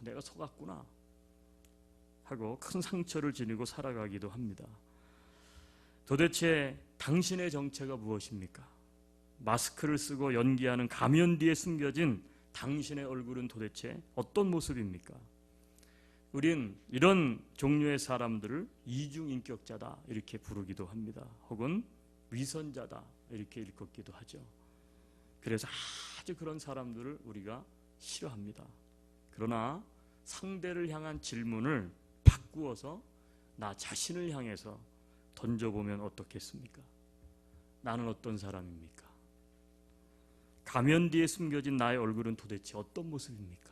내가 속았구나 하고 큰 상처를 지니고 살아가기도 합니다. 도대체 당신의 정체가 무엇입니까? 마스크를 쓰고 연기하는 가면 뒤에 숨겨진 당신의 얼굴은 도대체 어떤 모습입니까? 우린 이런 종류의 사람들을 이중인격자다 이렇게 부르기도 합니다. 혹은 위선자다 이렇게 일컫기도 하죠. 그래서 아주 그런 사람들을 우리가 싫어합니다. 그러나 상대를 향한 질문을 바꾸어서 나 자신을 향해서 던져보면 어떻겠습니까? 나는 어떤 사람입니까? 가면 뒤에 숨겨진 나의 얼굴은 도대체 어떤 모습입니까?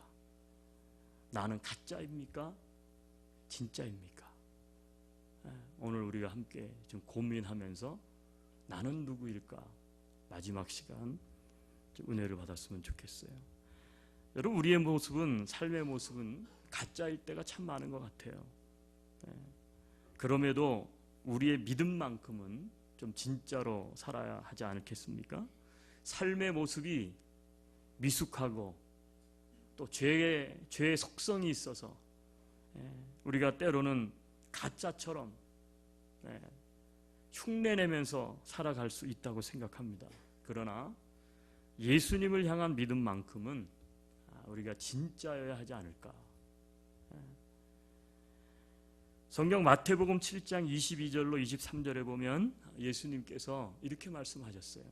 나는 가짜입니까? 진짜입니까? 오늘 우리가 함께 좀 고민하면서 나는 누구일까? 마지막 시간 좀 은혜를 받았으면 좋겠어요. 여러분, 우리의 모습은, 삶의 모습은 가짜일 때가 참 많은 것 같아요. 그럼에도 우리의 믿음만큼은 좀 진짜로 살아야 하지 않겠습니까? 삶의 모습이 미숙하고 또 죄의 속성이 있어서 우리가 때로는 가짜처럼 흉내내면서 살아갈 수 있다고 생각합니다. 그러나 예수님을 향한 믿음만큼은 우리가 진짜여야 하지 않을까. 성경 마태복음 7장 22절로 23절에 보면 예수님께서 이렇게 말씀하셨어요.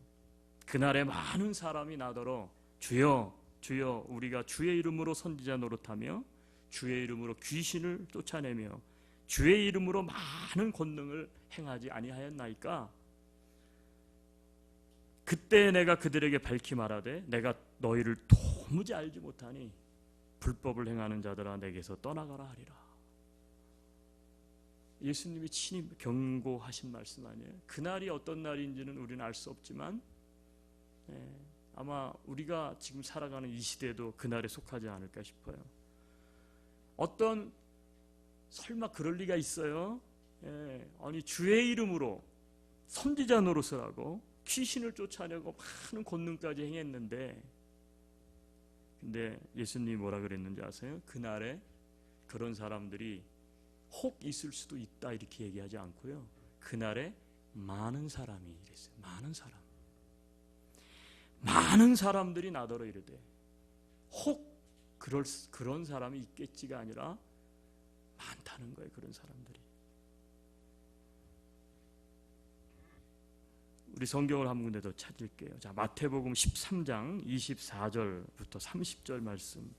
그날에 많은 사람이 나더러 주여 주여 우리가 주의 이름으로 선지자 노릇하며 주의 이름으로 귀신을 쫓아내며 주의 이름으로 많은 권능을 행하지 아니하였나이까? 그때 내가 그들에게 밝히 말하되 내가 너희를 도무지 알지 못하니 불법을 행하는 자들아 내게서 떠나가라 하리라. 예수님이 친히 경고하신 말씀 아니에요? 그날이 어떤 날인지는 우리는 알 수 없지만 아마 우리가 지금 살아가는 이 시대도 그날에 속하지 않을까 싶어요. 설마 그럴 리가 있어요? 아니 주의 이름으로 선지자 노릇을 하고 귀신을 쫓아내고 많은 권능까지 행했는데, 근데 예수님이 뭐라 그랬는지 아세요? 그날에 그런 사람들이 혹 있을 수도 있다 이렇게 얘기하지 않고요. 그날에 많은 사람이 이랬어요. 많은 사람들이 나더러 이르되 혹 그런 사람이 있겠지가 아니라 많다는 거예요. 그런 사람들이. 우리 성경을 한 군데 더 찾을게요. 자, 마태복음 13장 24절부터 30절 말씀.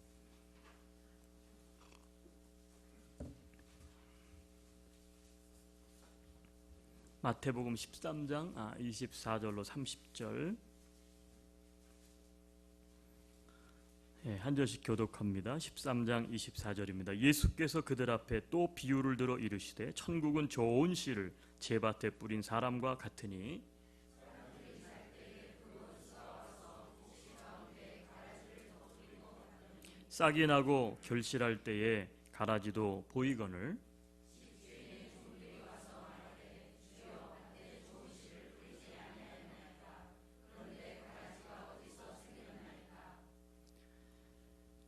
마태복음 13장 24절로 30절. 한 절씩 교독합니다. 13장 24절입니다. 예수께서 그들 앞에 또 비유를 들어 이르시되 천국은 좋은 씨를 제 밭에 뿌린 사람과 같으니 싹이 나고 결실할 때에 가라지도 보이거늘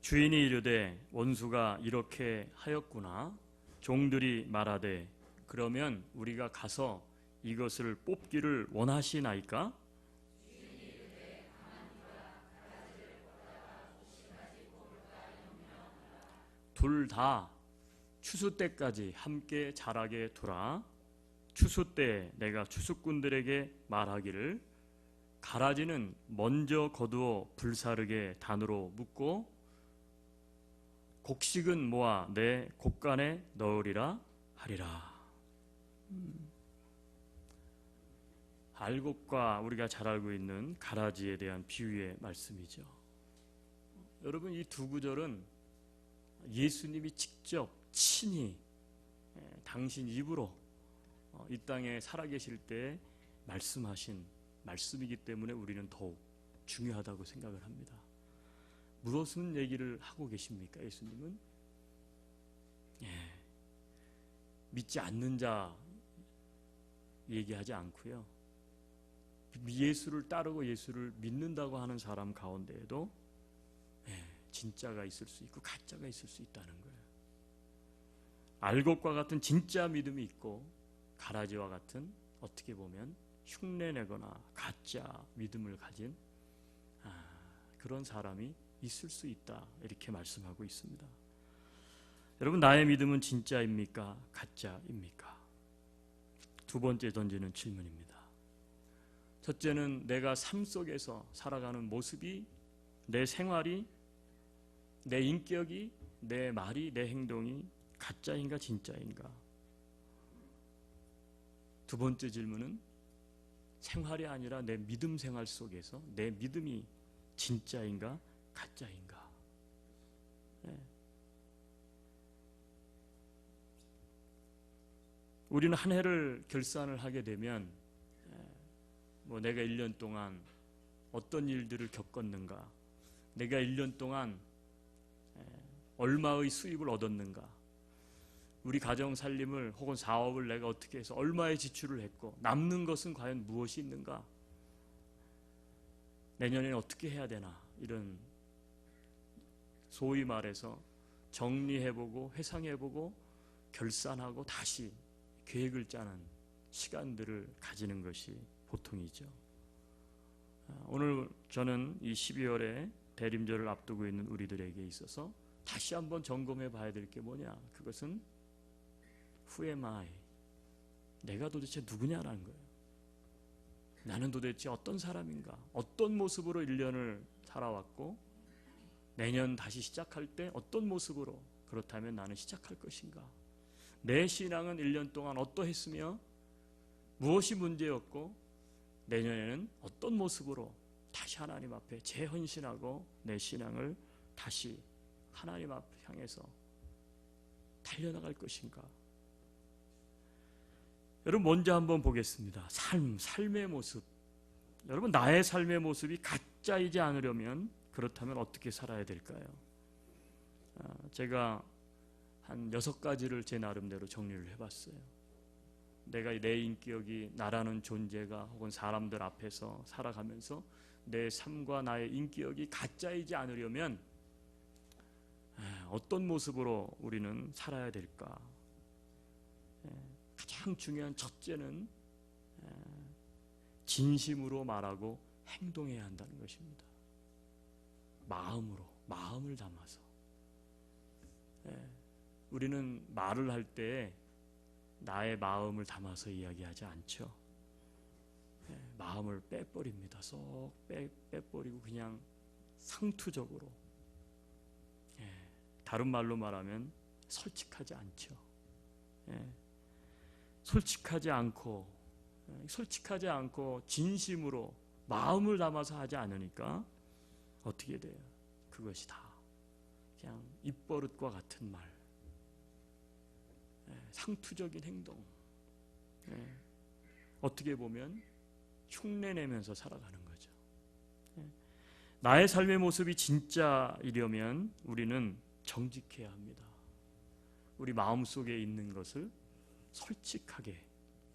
주인이 이르되 원수가 이렇게 하였구나. 종들이 말하되 그러면 우리가 가서 이것을 뽑기를 원하시나이까? 둘 다 추수 때까지 함께 자라게 두라. 추수 때 내가 추수꾼들에게 말하기를 가라지는 먼저 거두어 불사르게 단으로 묶고 곡식은 모아 내 곡간에 넣으리라 하리라. 알곡과 우리가 잘 알고 있는 가라지에 대한 비유의 말씀이죠. 여러분, 이 두 구절은 예수님이 직접 친히 당신 입으로 이 땅에 살아계실 때 말씀하신 말씀이기 때문에 우리는 더욱 중요하다고 생각을 합니다. 무슨 얘기를 하고 계십니까? 예수님은 믿지 않는 자 얘기하지 않고요. 예수를 따르고 예수를 믿는다고 하는 사람 가운데에도 진짜가 있을 수 있고 가짜가 있을 수 있다는 거예요. 알곡과 같은 진짜 믿음이 있고 가라지와 같은 어떻게 보면 흉내내거나 가짜 믿음을 가진 그런 사람이 있을 수 있다, 이렇게 말씀하고 있습니다. 여러분, 나의 믿음은 진짜입니까? 가짜입니까? 두 번째 던지는 질문입니다. 첫째는 내가 삶 속에서 살아가는 모습이, 내 생활이, 내 인격이, 내 말이, 내 행동이 가짜인가 진짜인가? 두 번째 질문은 생활이 아니라 내 믿음 생활 속에서 내 믿음이 진짜인가 가짜인가? 네. 우리는 한 해를 결산을 하게 되면 내가 1년 동안 어떤 일들을 겪었는가, 내가 1년 동안 얼마의 수입을 얻었는가, 우리 가정 살림을 혹은 사업을 내가 어떻게 해서 얼마의 지출을 했고 남는 것은 과연 무엇이 있는가, 내년에는 어떻게 해야 되나, 이런 소위 말해서 정리해보고 회상해보고 결산하고 다시 계획을 짜는 시간들을 가지는 것이 보통이죠. 오늘 저는 이 12월에 대림절을 앞두고 있는 우리들에게 있어서 다시 한번 점검해 봐야 될 게 뭐냐, 그것은 Who am I? 내가 도대체 누구냐라는 거예요. 나는 도대체 어떤 사람인가, 어떤 모습으로 1년을 살아왔고 내년 다시 시작할 때 어떤 모습으로, 그렇다면 나는 시작할 것인가, 내 신앙은 1년 동안 어떠했으며 무엇이 문제였고 내년에는 어떤 모습으로 다시 하나님 앞에 재헌신하고 내 신앙을 다시 하나님 앞 향해서 달려나갈 것인가. 여러분, 먼저 한번 보겠습니다. 삶의 모습. 여러분, 나의 삶의 모습이 가짜이지 않으려면 그렇다면 어떻게 살아야 될까요? 제가 한 6가지를 제 나름대로 정리를 해봤어요. 내가 내 인격이, 나라는 존재가 혹은 사람들 앞에서 살아가면서 내 삶과 나의 인격이 가짜이지 않으려면 어떤 모습으로 우리는 살아야 될까? 가장 중요한 첫째는 진심으로 말하고 행동해야 한다는 것입니다. 마음을 담아서. 우리는 말을 할 때 나의 마음을 담아서 이야기하지 않죠. 마음을 빼버립니다. 쏙 빼버리고 그냥 상투적으로, 다른 말로 말하면 솔직하지 않죠. 솔직하지 않고 진심으로 마음을 담아서 하지 않으니까 어떻게 돼요? 그것이 다 그냥 입버릇과 같은 말, 상투적인 행동, 어떻게 보면 흉내내면서 살아가는 거죠. 나의 삶의 모습이 진짜이려면 우리는 정직해야 합니다. 우리 마음속에 있는 것을 솔직하게,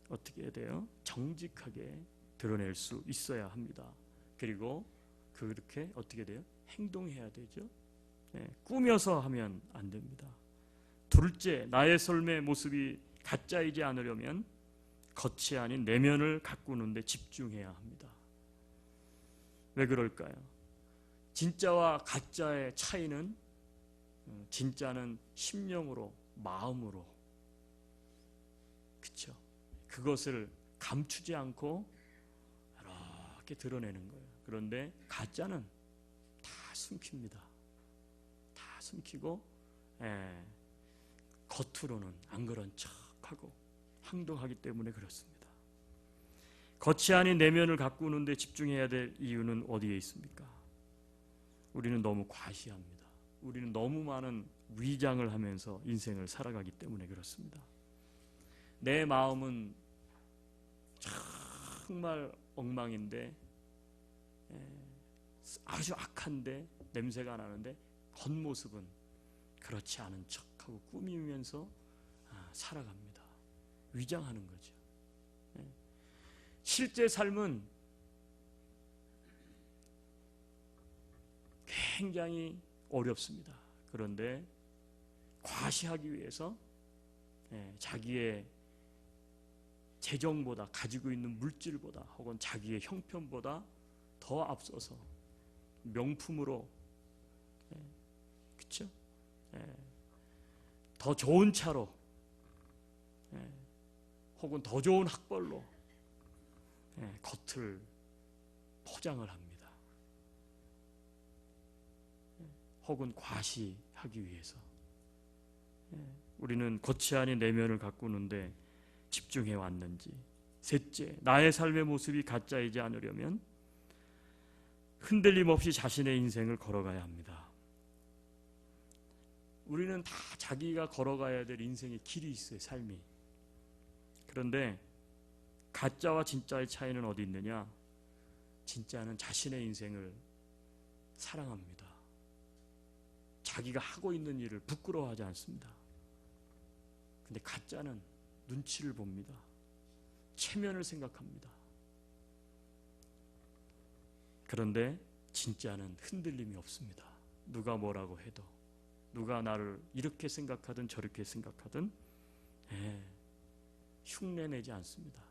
어떻게 해야 돼요? 정직하게 드러낼 수 있어야 합니다. 그리고 그렇게 어떻게 돼요? 행동해야 되죠. 꾸며서 하면 안 됩니다. 둘째, 나의 삶의 모습이 가짜이지 않으려면 겉이 아닌 내면을 가꾸는 데 집중해야 합니다. 왜 그럴까요? 진짜와 가짜의 차이는, 진짜는 심령으로, 마음으로, 그렇죠? 그것을 감추지 않고 이렇게 드러내는 거예요. 그런데 가짜는 다 숨깁니다. 다 숨기고 겉으로는 안 그런 척하고 행동하기 때문에 그렇습니다. 겉이 아닌 내면을 가꾸는 데 집중해야 될 이유는 어디에 있습니까? 우리는 너무 과시합니다. 우리는 너무 많은 위장을 하면서 인생을 살아가기 때문에 그렇습니다. 내 마음은 정말 엉망인데, 아주 악한데, 냄새가 나는데 겉모습은 그렇지 않은 척하고 꾸미면서 살아갑니다. 위장하는 거죠. 실제 삶은 굉장히 어렵습니다. 그런데 과시하기 위해서 자기의 재정보다, 가지고 있는 물질보다, 혹은 자기의 형편보다 더 앞서서 명품으로, 그렇죠? 더 좋은 차로, 혹은 더 좋은 학벌로 겉을 포장을 합니다. 혹은 과시하기 위해서. 우리는 겉이 아닌 내면을 가꾸는데 집중해 왔는지. 셋째, 나의 삶의 모습이 가짜이지 않으려면 흔들림 없이 자신의 인생을 걸어가야 합니다. 우리는 다 자기가 걸어가야 될 인생의 길이 있어요, 삶이. 그런데 가짜와 진짜의 차이는 어디 있느냐? 진짜는 자신의 인생을 사랑합니다. 자기가 하고 있는 일을 부끄러워하지 않습니다. 근데 가짜는 눈치를 봅니다. 체면을 생각합니다. 그런데 진짜는 흔들림이 없습니다. 누가 뭐라고 해도, 누가 나를 이렇게 생각하든 저렇게 생각하든 흉내내지 않습니다.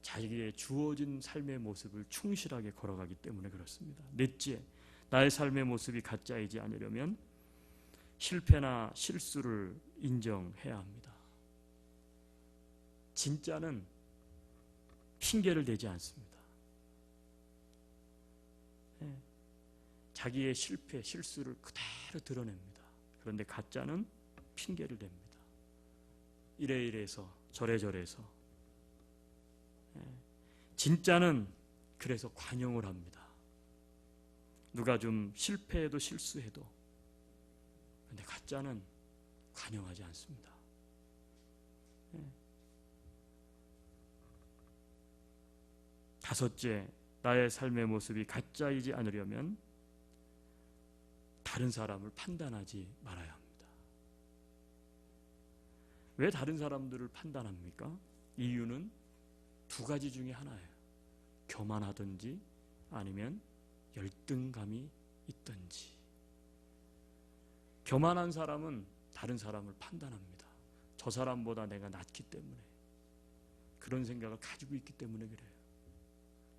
자기의 주어진 삶의 모습을 충실하게 걸어가기 때문에 그렇습니다. 넷째, 나의 삶의 모습이 가짜이지 않으려면 실패나 실수를 인정해야 합니다. 진짜는 핑계를 대지 않습니다. 자기의 실패, 실수를 그대로 드러냅니다. 그런데 가짜는 핑계를 댑니다. 이래이래서 저래저래서. 진짜는 그래서 관용을 합니다. 누가 좀 실패해도 실수해도. 그런데 가짜는 관용하지 않습니다. 다섯째, 나의 삶의 모습이 가짜이지 않으려면 다른 사람을 판단하지 말아야 합니다. 왜 다른 사람들을 판단합니까? 이유는 두 가지 중에 하나예요. 교만하든지 아니면 열등감이 있든지. 교만한 사람은 다른 사람을 판단합니다. 저 사람보다 내가 낫기 때문에, 그런 생각을 가지고 있기 때문에 그래요.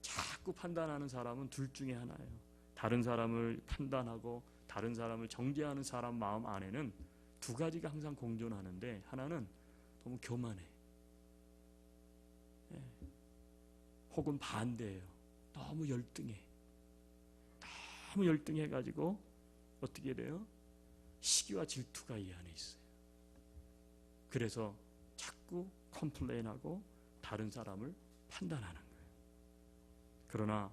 자꾸 판단하는 사람은 둘 중에 하나예요. 다른 사람을 판단하고 다른 사람을 정죄하는 사람 마음 안에는 두 가지가 항상 공존하는데, 하나는 너무 교만해. 혹은 반대예요. 너무 열등해. 너무 열등해가지고 어떻게 돼요? 시기와 질투가 이 안에 있어요. 그래서 자꾸 컴플레인하고 다른 사람을 판단하는 거예요. 그러나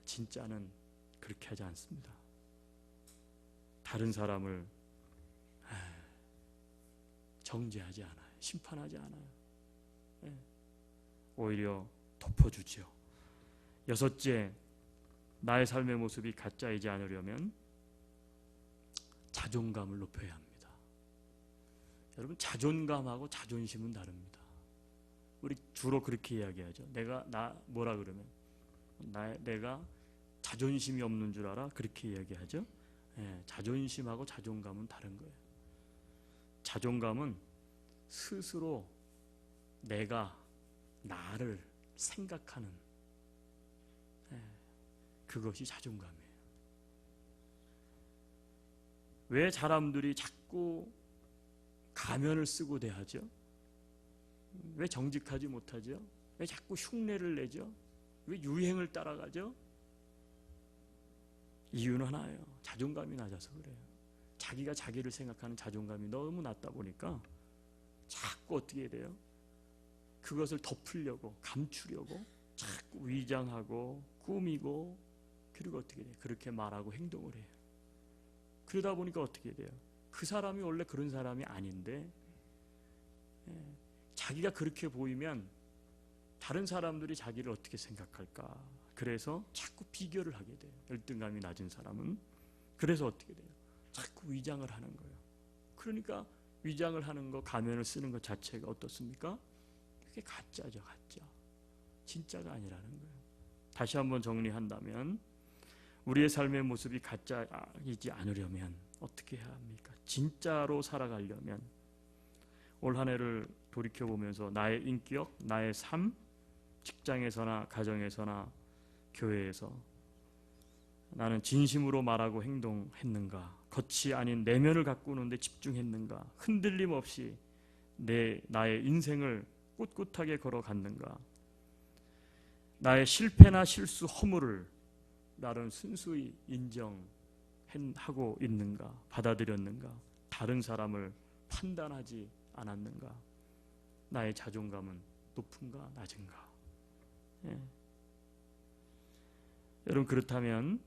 진짜는 그렇게 하지 않습니다. 다른 사람을 정죄하지 않아요. 심판하지 않아요. 오히려 덮어주죠. 여섯째, 나의 삶의 모습이 가짜이지 않으려면 자존감을 높여야 합니다. 여러분, 자존감하고 자존심은 다릅니다. 우리 주로 그렇게 이야기하죠. 뭐라 그러면 내가 자존심이 없는 줄 알아? 그렇게 이야기하죠. 자존심하고 자존감은 다른 거예요. 자존감은 스스로 내가 나를 생각하는, 그것이 자존감이에요. 왜 사람들이 자꾸 가면을 쓰고 대하죠? 왜 정직하지 못하죠? 왜 자꾸 흉내를 내죠? 왜 유행을 따라가죠? 이유는 하나예요. 자존감이 낮아서 그래요. 자기가 자기를 생각하는 자존감이 너무 낮다 보니까 자꾸 어떻게 돼요? 그것을 덮으려고, 감추려고 자꾸 위장하고 꾸미고, 그리고 어떻게 돼요? 그렇게 말하고 행동을 해요. 그러다 보니까 어떻게 돼요? 그 사람이 원래 그런 사람이 아닌데 자기가 그렇게 보이면 다른 사람들이 자기를 어떻게 생각할까? 그래서 자꾸 비교를 하게 돼요. 열등감이 낮은 사람은. 그래서 어떻게 돼요? 자꾸 위장을 하는 거예요. 그러니까 위장을 하는 거, 가면을 쓰는 것 자체가 어떻습니까? 그게 가짜죠, 가짜. 진짜가 아니라는 거예요. 다시 한번 정리한다면, 우리의 삶의 모습이 가짜이지 않으려면 어떻게 해야 합니까? 진짜로 살아가려면 올 한 해를 돌이켜보면서 나의 인격, 나의 삶, 직장에서나 가정에서나 교회에서 나는 진심으로 말하고 행동했는가? 겉이 아닌 내면을 가꾸는 데 집중했는가? 흔들림 없이 나의 인생을 꿋꿋하게 걸어갔는가? 나의 실패나 실수, 허물을 나는 순수히 인정하고 있는가? 받아들였는가? 다른 사람을 판단하지 않았는가? 나의 자존감은 높은가 낮은가? 여러분, 그렇다면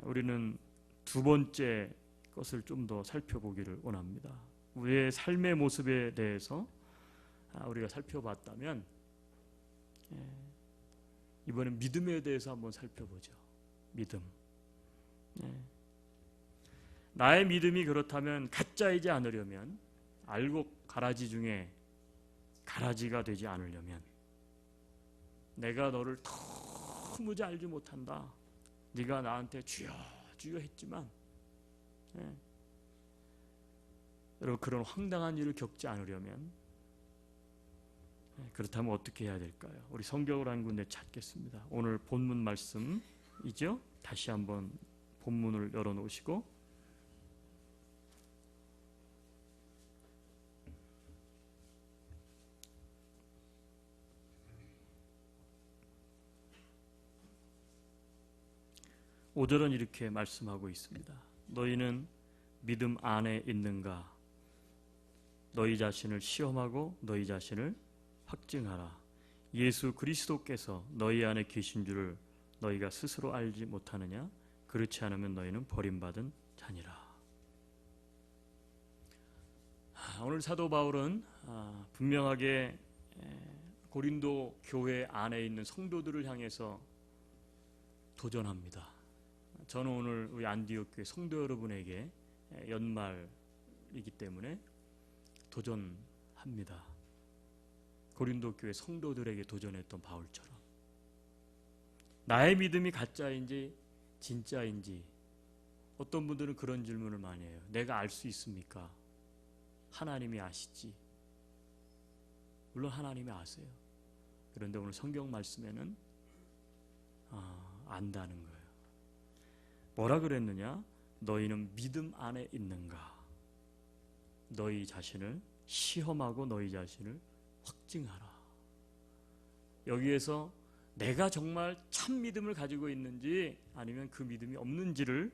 우리는 두 번째 것을 좀 더 살펴보기를 원합니다. 우리의 삶의 모습에 대해서 우리가 살펴봤다면 이번엔 믿음에 대해서 한번 살펴보죠. 믿음. 나의 믿음이 그렇다면 가짜이지 않으려면, 알곡 가라지 중에 가라지가 되지 않으려면, 내가 너를 도무지 알지 못한다. 네가 나한테 주여 주여 했지만 여러분, 그런 황당한 일을 겪지 않으려면 그렇다면 어떻게 해야 될까요? 우리 성경을 한 군데 찾겠습니다. 오늘 본문 말씀이죠. 다시 한번 본문을 열어놓으시고 오절은 이렇게 말씀하고 있습니다. 너희는 믿음 안에 있는가? 너희 자신을 시험하고 너희 자신을 확증하라. 예수 그리스도께서 너희 안에 계신 줄을 너희가 스스로 알지 못하느냐? 그렇지 않으면 너희는 버림받은 자니라. 오늘 사도 바울은 분명하게 고린도 교회 안에 있는 성도들을 향해서 도전합니다. 저는 오늘 우리 안디옥 교회 성도 여러분에게 연말이기 때문에 도전합니다. 고린도 교회 성도들에게 도전했던 바울처럼 나의 믿음이 가짜인지 진짜인지, 어떤 분들은 그런 질문을 많이 해요. 내가 알 수 있습니까? 하나님이 아시지. 물론 하나님이 아세요. 그런데 오늘 성경 말씀에는 안다는 거예요. 뭐라 그랬느냐? 너희는 믿음 안에 있는가? 너희 자신을 시험하고 너희 자신을 확증하라. 여기에서 내가 정말 참 믿음을 가지고 있는지 아니면 그 믿음이 없는지를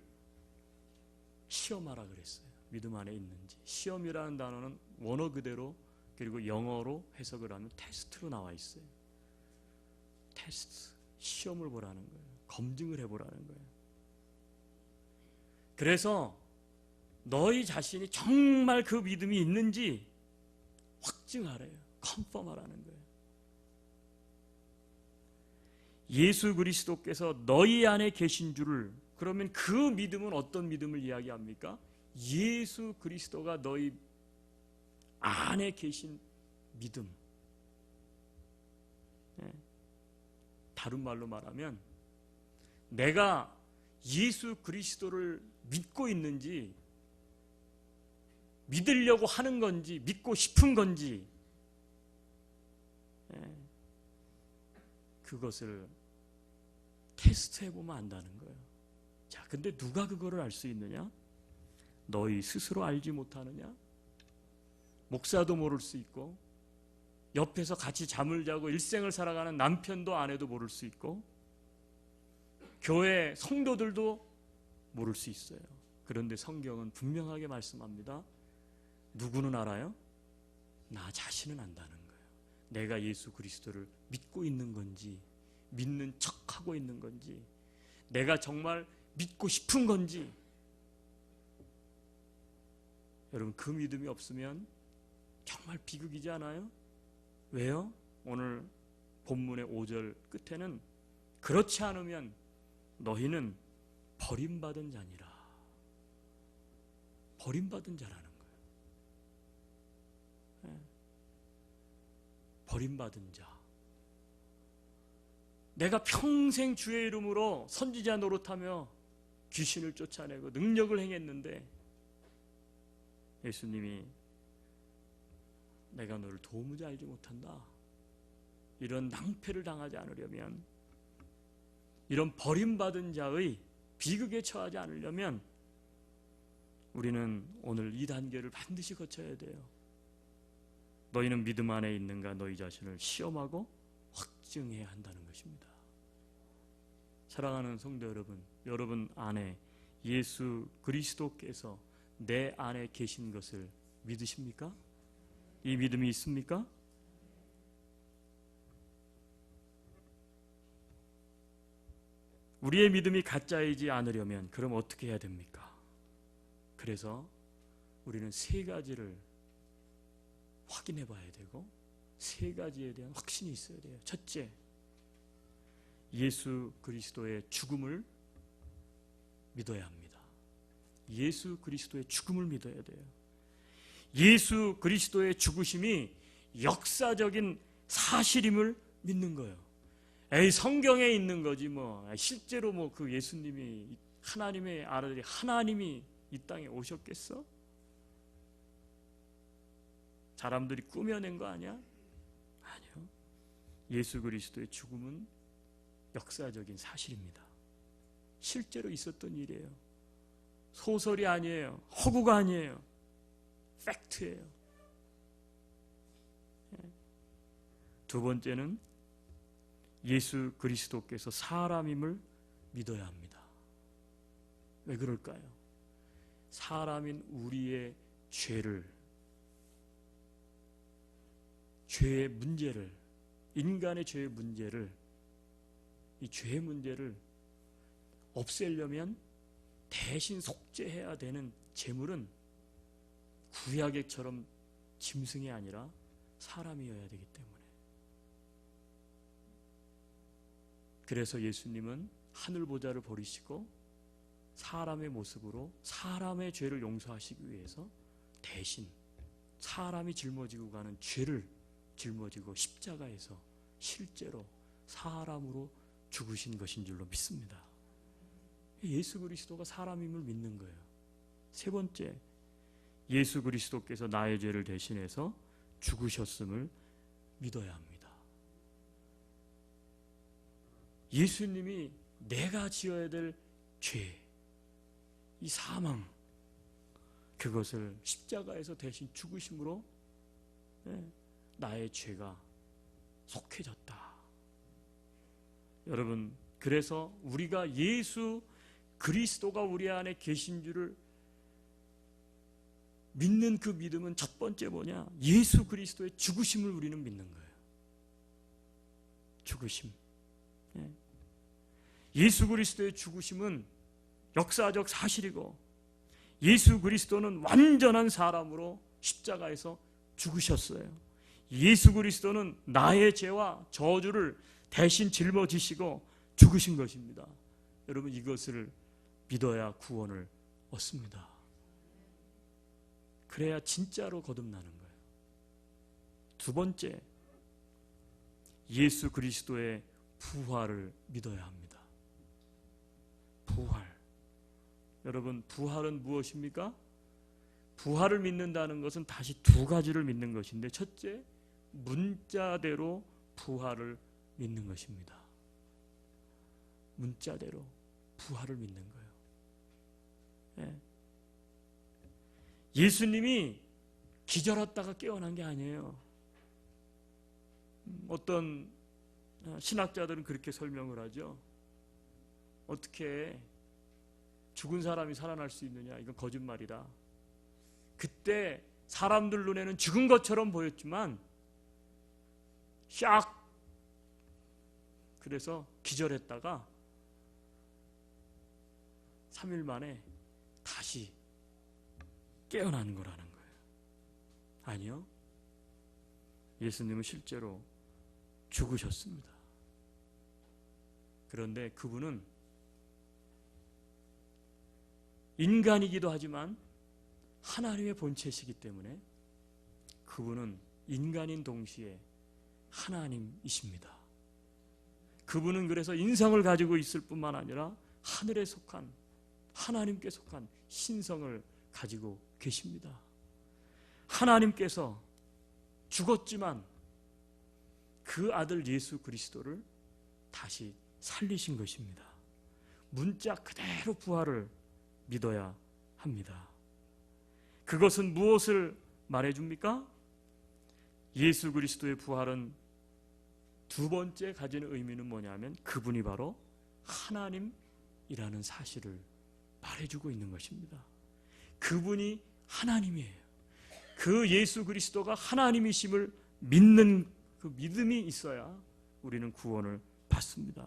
시험하라 그랬어요. 믿음 안에 있는지. 시험이라는 단어는 원어 그대로 그리고 영어로 해석을 하면 테스트로 나와 있어요. 테스트, 시험을 보라는 거예요. 검증을 해보라는 거예요. 그래서 너희 자신이 정말 그 믿음이 있는지 확증하래요. 컨펌하라는 거예요. 예수 그리스도께서 너희 안에 계신 줄을, 그러면 그 믿음은 어떤 믿음을 이야기합니까? 예수 그리스도가 너희 안에 계신 믿음. 다른 말로 말하면 내가 예수 그리스도를 믿고 있는지, 믿으려고 하는 건지, 믿고 싶은 건지, 그것을 테스트해보면 안다는 거예요. 자, 근데 누가 그거를 알 수 있느냐? 너희 스스로 알지 못하느냐? 목사도 모를 수 있고, 옆에서 같이 잠을 자고 일생을 살아가는 남편도 아내도 모를 수 있고, 교회 성도들도 모를 수 있어요. 그런데 성경은 분명하게 말씀합니다. 누구는 알아요? 나 자신은 안다는 거예요. 내가 예수 그리스도를 믿고 있는 건지, 믿는 척하고 있는 건지, 내가 정말 믿고 싶은 건지. 여러분, 그 믿음이 없으면 정말 비극이지 않아요? 왜요? 오늘 본문의 5절 끝에는 그렇지 않으면 너희는 버림받은 자니라. 버림받은 자라는 거예요. 버림받은 자. 내가 평생 주의 이름으로 선지자 노릇하며 귀신을 쫓아내고 능력을 행했는데 예수님이 내가 너를 도무지 알지 못한다. 이런 낭패를 당하지 않으려면, 이런 버림받은 자의 비극에 처하지 않으려면 우리는 오늘 이 단계를 반드시 거쳐야 돼요. 너희는 믿음 안에 있는가? 너희 자신을 시험하고 확증해야 한다는 것입니다. 사랑하는 성도 여러분, 여러분 안에 예수 그리스도께서 내 안에 계신 것을 믿으십니까? 이 믿음이 있습니까? 우리의 믿음이 가짜이지 않으려면 그럼 어떻게 해야 됩니까? 그래서 우리는 세 가지를 확인해 봐야 되고, 세 가지에 대한 확신이 있어야 돼요. 첫째, 예수 그리스도의 죽음을 믿어야 합니다. 예수 그리스도의 죽음을 믿어야 돼요. 예수 그리스도의 죽으심이 역사적인 사실임을 믿는 거예요. 에이, 성경에 있는 거지 뭐. 실제로 뭐 그 예수님이, 하나님의 아들이, 하나님이 이 땅에 오셨겠어? 사람들이 꾸며낸 거 아니야? 아니요. 예수 그리스도의 죽음은 역사적인 사실입니다. 실제로 있었던 일이에요. 소설이 아니에요. 허구가 아니에요. 팩트예요. 두 번째는 예수 그리스도께서 사람임을 믿어야 합니다. 왜 그럴까요? 사람인 우리의 죄의 문제를, 인간의 죄의 문제를, 이 죄의 문제를 없애려면 대신 속죄해야 되는 제물은 구약처럼 짐승이 아니라 사람이어야 되기 때문에. 그래서 예수님은 하늘 보좌를 버리시고 사람의 모습으로 사람의 죄를 용서하시기 위해서 대신 사람이 짊어지고 가는 죄를 짊어지고 십자가에서 실제로 사람으로 죽으신 것인 줄로 믿습니다. 예수 그리스도가 사람임을 믿는 거예요. 세 번째, 예수 그리스도께서 나의 죄를 대신해서 죽으셨음을 믿어야 합니다. 예수님이 내가 지어야 될 죄, 이 사망, 그것을 십자가에서 대신 죽으심으로 나의 죄가 속해졌다. 여러분, 그래서 우리가 예수 그리스도가 우리 안에 계신 줄을 믿는 그 믿음은 첫 번째 뭐냐? 예수 그리스도의 죽으심을 우리는 믿는 거예요. 죽으심. 예수 그리스도의 죽으심은 역사적 사실이고, 예수 그리스도는 완전한 사람으로 십자가에서 죽으셨어요. 예수 그리스도는 나의 죄와 저주를 대신 짊어지시고 죽으신 것입니다. 여러분, 이것을 믿어야 구원을 얻습니다. 그래야 진짜로 거듭나는 거예요. 두 번째, 예수 그리스도의 부활을 믿어야 합니다. 부활. 여러분, 부활은 무엇입니까? 부활을 믿는다는 것은 다시 두 가지를 믿는 것인데, 첫째, 문자대로 부활을 믿는 것입니다. 문자대로 부활을 믿는 거예요. 예수님이 기절했다가 깨어난 게 아니에요. 어떤 신학자들은 그렇게 설명을 하죠. 어떻게 죽은 사람이 살아날 수 있느냐? 이건 거짓말이다. 그때 사람들 눈에는 죽은 것처럼 보였지만 샥! 그래서 기절했다가 3일 만에 다시 깨어나는 거라는 거예요. 아니요. 예수님은 실제로 죽으셨습니다. 그런데 그분은 인간이기도 하지만 하나님의 본체시기 때문에 그분은 인간인 동시에 하나님이십니다. 그분은 그래서 인성을 가지고 있을 뿐만 아니라 하늘에 속한, 하나님께 속한 신성을 가지고 계십니다. 하나님께서 죽었지만 그 아들 예수 그리스도를 다시 살리신 것입니다. 문자 그대로 부활을 믿어야 합니다. 그것은 무엇을 말해줍니까? 예수 그리스도의 부활은 두 번째 가지는 의미는 뭐냐면 그분이 바로 하나님이라는 사실을 말해주고 있는 것입니다. 그분이 하나님이에요. 그 예수 그리스도가 하나님이심을 믿는 그 믿음이 있어야 우리는 구원을 받습니다.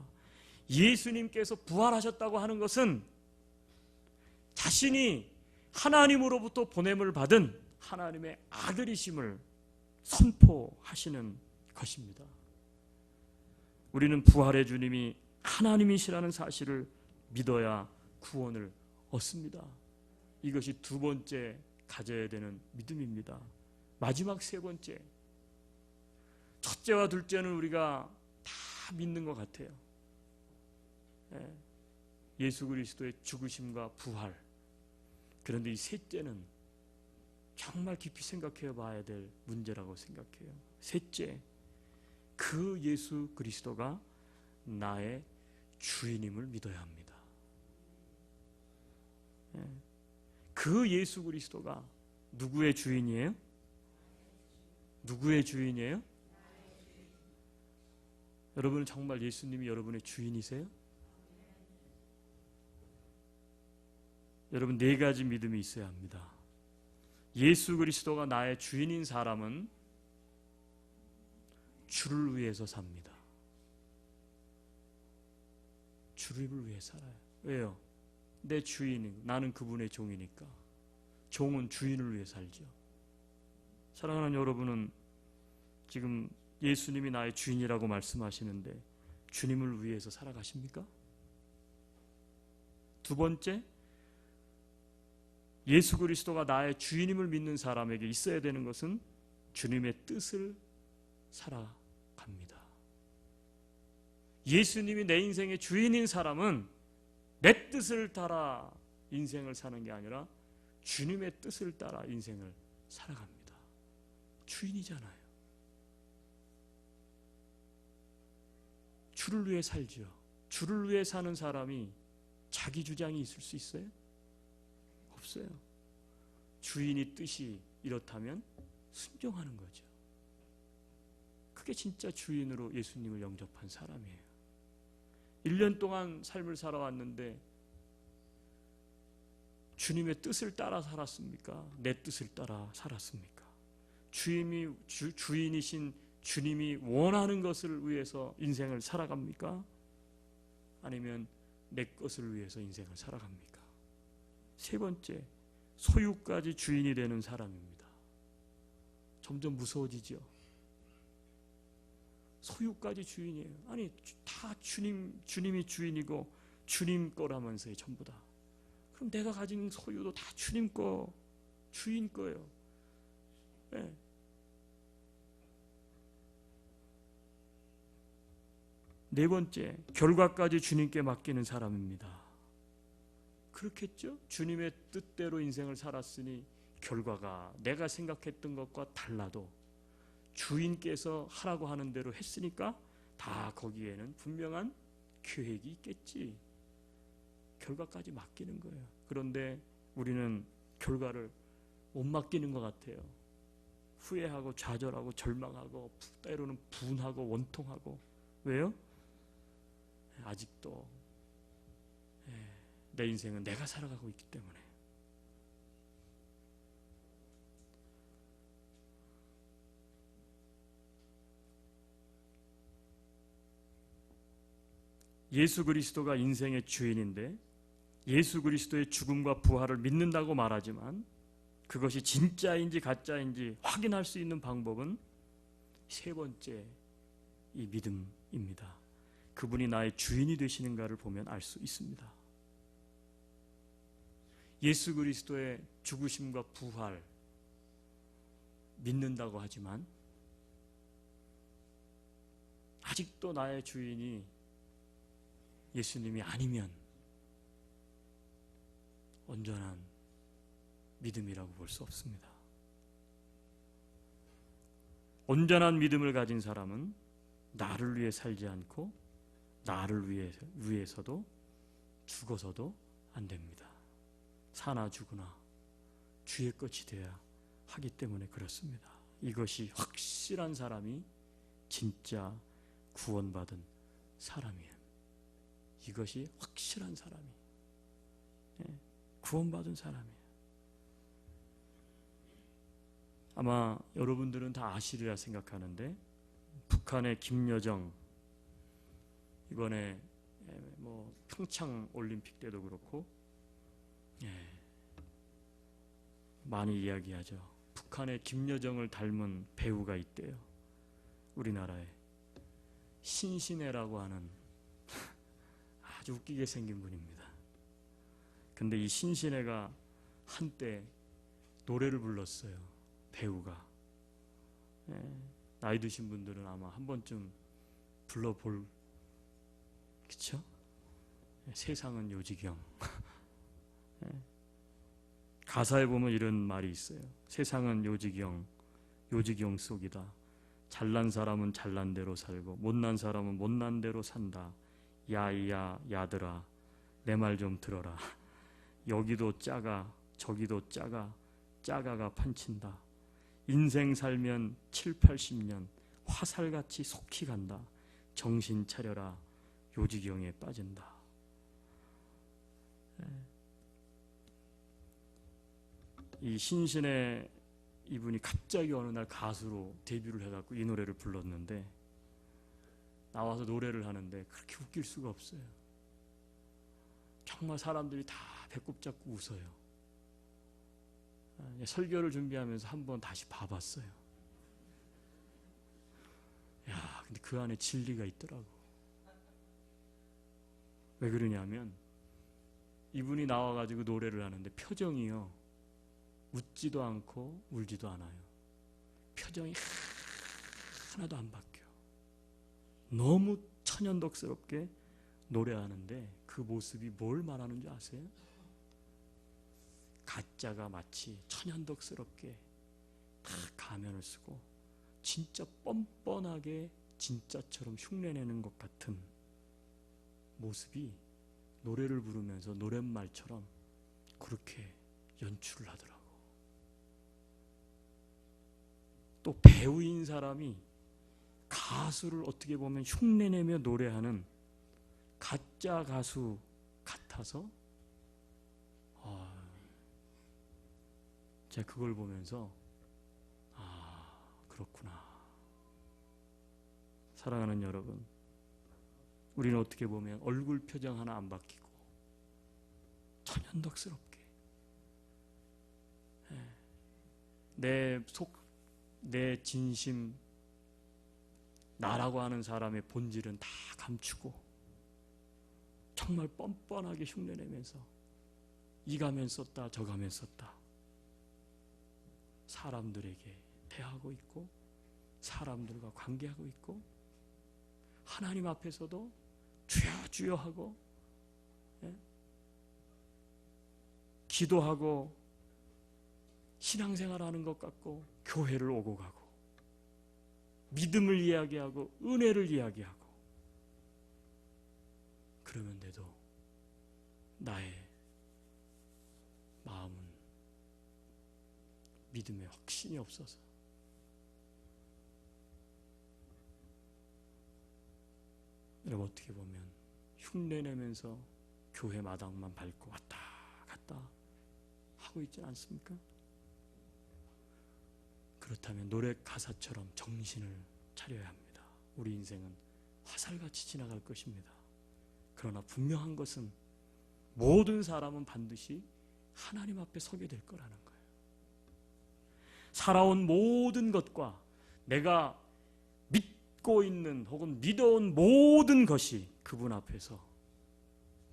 예수님께서 부활하셨다고 하는 것은 자신이 하나님으로부터 보냄을 받은 하나님의 아들이심을 선포하시는 것입니다. 우리는 부활의 주님이 하나님이시라는 사실을 믿어야 구원을 얻습니다. 이것이 두 번째 가져야 되는 믿음입니다. 마지막 세 번째, 첫째와 둘째는 우리가 다 믿는 것 같아요. 예수 그리스도의 죽으심과 부활. 그런데 이 셋째는 정말 깊이 생각해 봐야 될 문제라고 생각해요. 셋째, 그 예수 그리스도가 나의 주인임을 믿어야 합니다. 그 예수 그리스도가 누구의 주인이에요? 누구의 주인이에요? 여러분은 정말 예수님이 여러분의 주인이세요? 여러분, 네 가지 믿음이 있어야 합니다. 예수 그리스도가 나의 주인인 사람은 주를 위해서 삽니다. 주를 위해 살아요. 왜요? 내 주인이, 나는 그분의 종이니까. 종은 주인을 위해 살죠. 사랑하는 여러분은 지금 예수님이 나의 주인이라고 말씀하시는데 주님을 위해서 살아가십니까? 두 번째, 예수 그리스도가 나의 주인임을 믿는 사람에게 있어야 되는 것은 주님의 뜻을 살아갑니다. 예수님이 내 인생의 주인인 사람은 내 뜻을 따라 인생을 사는 게 아니라 주님의 뜻을 따라 인생을 살아갑니다. 주인이잖아요. 주를 위해 살지요. 주를 위해 사는 사람이 자기 주장이 있을 수 있어요? 없어요. 주인이 뜻이 이렇다면 순종하는 거죠. 그게 진짜 주인으로 예수님을 영접한 사람이에요. 1년 동안 삶을 살아왔는데 주님의 뜻을 따라 살았습니까? 내 뜻을 따라 살았습니까? 주인이신 주님이 원하는 것을 위해서 인생을 살아갑니까? 아니면 내 것을 위해서 인생을 살아갑니까? 세 번째, 소유까지 주인이 되는 사람입니다. 점점 무서워지죠. 소유까지 주인이에요. 아니, 다 주님이 주인이고 주님 거라면서요, 전부 다. 그럼 내가 가진 소유도 다 주님 거, 주인 거예요. 네. 네 번째, 결과까지 주님께 맡기는 사람입니다. 그렇겠죠? 주님의 뜻대로 인생을 살았으니 결과가 내가 생각했던 것과 달라도 주인께서 하라고 하는 대로 했으니까 다 거기에는 분명한 계획이 있겠지. 결과까지 맡기는 거예요. 그런데 우리는 결과를 못 맡기는 것 같아요. 후회하고 좌절하고 절망하고 때로는 분하고 원통하고. 왜요? 아직도 내 인생은 내가 살아가고 있기 때문에. 예수 그리스도가 인생의 주인인데 예수 그리스도의 죽음과 부활을 믿는다고 말하지만 그것이 진짜인지 가짜인지 확인할 수 있는 방법은 세 번째 이 믿음입니다. 그분이 나의 주인이 되시는가를 보면 알 수 있습니다. 예수 그리스도의 죽으심과 부활 믿는다고 하지만 아직도 나의 주인이 예수님이 아니면 온전한 믿음이라고 볼 수 없습니다. 온전한 믿음을 가진 사람은 나를 위해 살지 않고 나를 위해서도 죽어서도 안 됩니다. 사나 죽으나 주의 것이 되어야 하기 때문에 그렇습니다. 이것이 확실한 사람이 진짜 구원받은 사람이에요. 이것이 확실한 사람이 구원받은 사람이에요. 아마 여러분들은 다 아시리라 생각하는데 북한의 김여정 이번에 뭐 평창 올림픽 때도 그렇고 많이 이야기하죠. 북한의 김여정을 닮은 배우가 있대요. 우리나라에 신신혜라고 하는 아주 웃기게 생긴 분입니다. 근데 이 신신혜가 한때 노래를 불렀어요. 배우가. 나이 드신 분들은 아마 한 번쯤 불러볼, 그쵸? 세상은 요지경. 가사에 보면 이런 말이 있어요. 세상은 요지경, 요지경 속이다. 잘난 사람은 잘난 대로 살고 못난 사람은 못난 대로 산다. 야이야 야들아 내 말 좀 들어라. 여기도 짜가 저기도 짜가 짜가가 판친다. 인생 살면 7, 80년 화살같이 속히 간다. 정신 차려라 요지경에 빠진다. 이 신신의 이분이 갑자기 어느 날 가수로 데뷔를 해갖고 이 노래를 불렀는데 나와서 노래를 하는데 그렇게 웃길 수가 없어요. 정말 사람들이 다 배꼽 잡고 웃어요. 설교를 준비하면서 한번 다시 봐봤어요. 야, 근데 그 안에 진리가 있더라고. 왜 그러냐면 이분이 나와가지고 노래를 하는데 표정이요, 웃지도 않고 울지도 않아요. 표정이 하나도 안 바뀌어. 너무 천연덕스럽게 노래하는데 그 모습이 뭘 말하는 줄 아세요? 가짜가 마치 천연덕스럽게 다 가면을 쓰고 진짜 뻔뻔하게 진짜처럼 흉내내는 것 같은 모습이 노래를 부르면서 노랫말처럼 그렇게 연출을 하더라고. 또 배우인 사람이 가수를 어떻게 보면 흉내내며 노래하는 가짜 가수 같아서 제가 그걸 보면서 그렇구나. 사랑하는 여러분, 우리는 어떻게 보면 얼굴 표정 하나 안 바뀌고 천연덕스럽게 내 속, 내 진심, 나라고 하는 사람의 본질은 다 감추고 정말 뻔뻔하게 흉내내면서 이 가면 썼다 저 가면 썼다 사람들에게 대하고 있고 사람들과 관계하고 있고 하나님 앞에서도 주여 주여 하고 기도하고 신앙생활하는 것 같고 교회를 오고 가고 믿음을 이야기하고 은혜를 이야기하고 그러면서도 나의 마음은 믿음에 확신이 없어서 여러분 어떻게 보면 흉내내면서 교회 마당만 밟고 왔다 갔다 하고 있지 않습니까? 그렇다면 노래 가사처럼 정신을 차려야 합니다. 우리 인생은 화살같이 지나갈 것입니다. 그러나 분명한 것은 모든 사람은 반드시 하나님 앞에 서게 될 거라는 거예요. 살아온 모든 것과 내가 믿고 있는 혹은 믿어온 모든 것이 그분 앞에서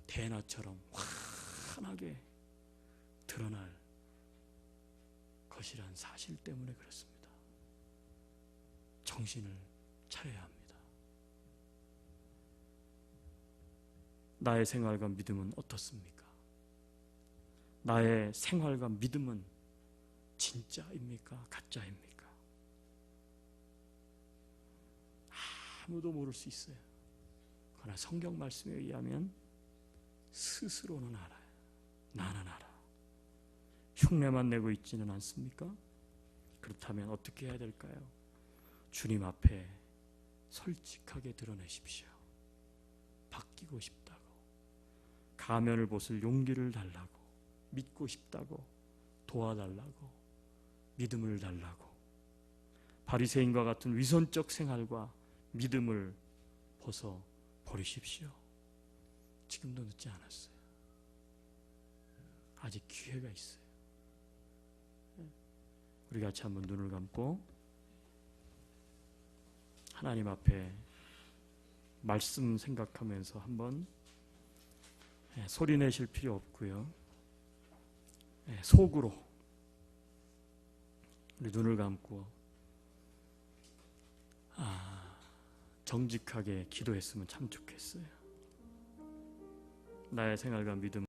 대낮처럼 환하게 드러날 것이란 사실 때문에 그렇습니다. 정신을 차려야 합니다. 나의 생활과 믿음은 어떻습니까? 나의 생활과 믿음은 진짜입니까? 가짜입니까? 아무도 모를 수 있어요. 그러나 성경 말씀에 의하면 스스로는 알아요. 나는 알아. 흉내만 내고 있지는 않습니까? 그렇다면 어떻게 해야 될까요? 주님 앞에 솔직하게 드러내십시오. 바뀌고 싶다고, 가면을 벗을 용기를 달라고, 믿고 싶다고, 도와달라고, 믿음을 달라고. 바리새인과 같은 위선적 생활과 믿음을 벗어 버리십시오. 지금도 늦지 않았어요. 아직 기회가 있어요. 우리 같이 한번 눈을 감고 하나님 앞에 말씀 생각하면서 한번 소리 내실 필요 없고요. 속으로 우리 눈을 감고 정직하게 기도했으면 참 좋겠어요. 나의 생활과 믿음